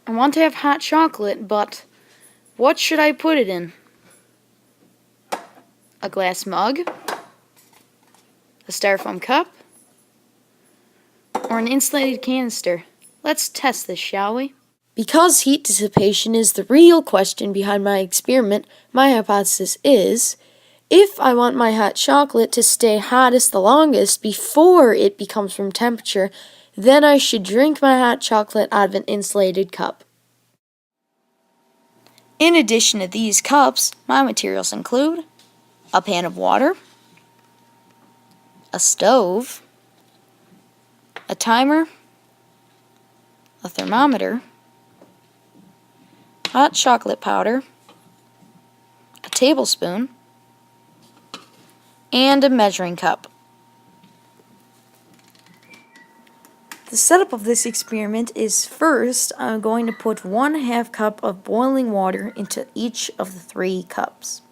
I want to have hot chocolate, but what should I put it in? A glass mug? A styrofoam cup? Or an insulated canister? Let's test this, shall we? Because heat dissipation is the real question behind my experiment, my hypothesis is, if I want my hot chocolate to stay hottest the longest before it becomes room temperature, then I should drink my hot chocolate out of an insulated cup. In addition to these cups, my materials include a pan of water, a stove, a timer, a thermometer, hot chocolate powder, a tablespoon, and a measuring cup. The setup of this experiment is first I'm going to put 1/2 cup of boiling water into each of the 3 cups.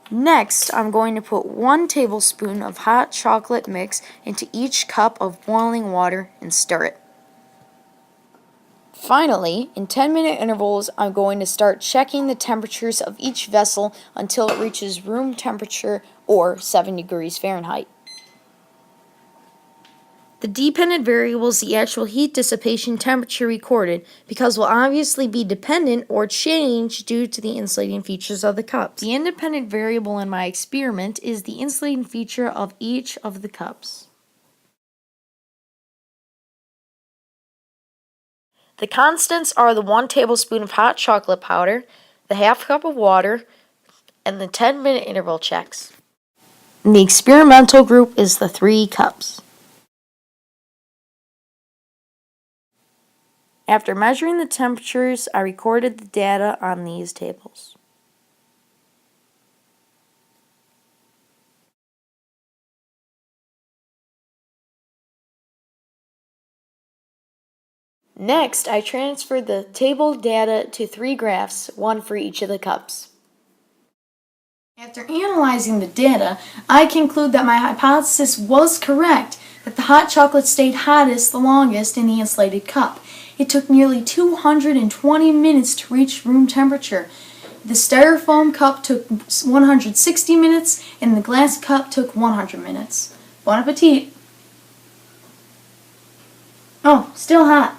Next, I'm going to put 1 tablespoon of hot chocolate mix into each cup of boiling water and stir it. Finally, in 10-minute intervals, I'm going to start checking the temperatures of each vessel until it reaches room temperature or 7 degrees Fahrenheit. The dependent variable is the actual heat dissipation temperature recorded, because will obviously be dependent or change due to the insulating features of the cups. The independent variable in my experiment is the insulating feature of each of the cups. The constants are the 1 tablespoon of hot chocolate powder, the 1/2 cup of water, and the 10-minute interval checks. And the experimental group is the 3 cups. After measuring the temperatures, I recorded the data on these tables. Next, I transferred the table data to 3 graphs, 1 for each of the cups. After analyzing the data, I conclude that my hypothesis was correct, that the hot chocolate stayed hottest the longest in the insulated cup. It took nearly 220 minutes to reach room temperature. The styrofoam cup took 160 minutes, and the glass cup took 100 minutes. Bon appetit! Oh, still hot.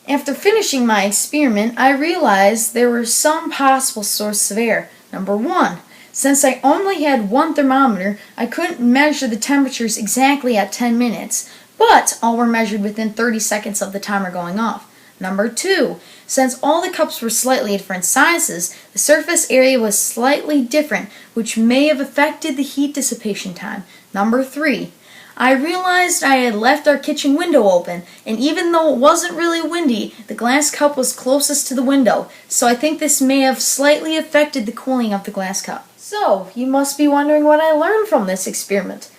After finishing my experiment, I realized there were some possible sources of error. Number 1, since I only had 1 thermometer, I couldn't measure the temperatures exactly at 10 minutes, but all were measured within 30 seconds of the timer going off. Number 2, since all the cups were slightly different sizes, the surface area was slightly different, which may have affected the heat dissipation time. Number 3, I realized I had left our kitchen window open, and even though it wasn't really windy, the glass cup was closest to the window, so I think this may have slightly affected the cooling of the glass cup. So, you must be wondering what I learned from this experiment.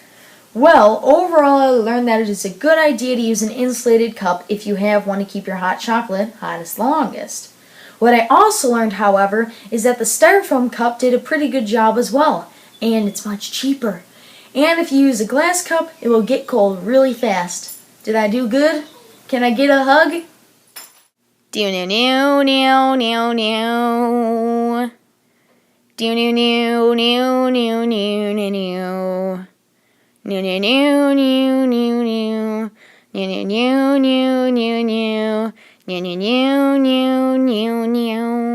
Well, overall I learned that it is a good idea to use an insulated cup if you have one to keep your hot chocolate hottest longest. What I also learned, however, is that the styrofoam cup did a pretty good job as well, and it's much cheaper. And if you use a glass cup, it will get cold really fast. Did I do good? Can I get a hug? Do no no no no no. Do no no no no no no no. No no no no no no. No no no no no no. No no no no no no.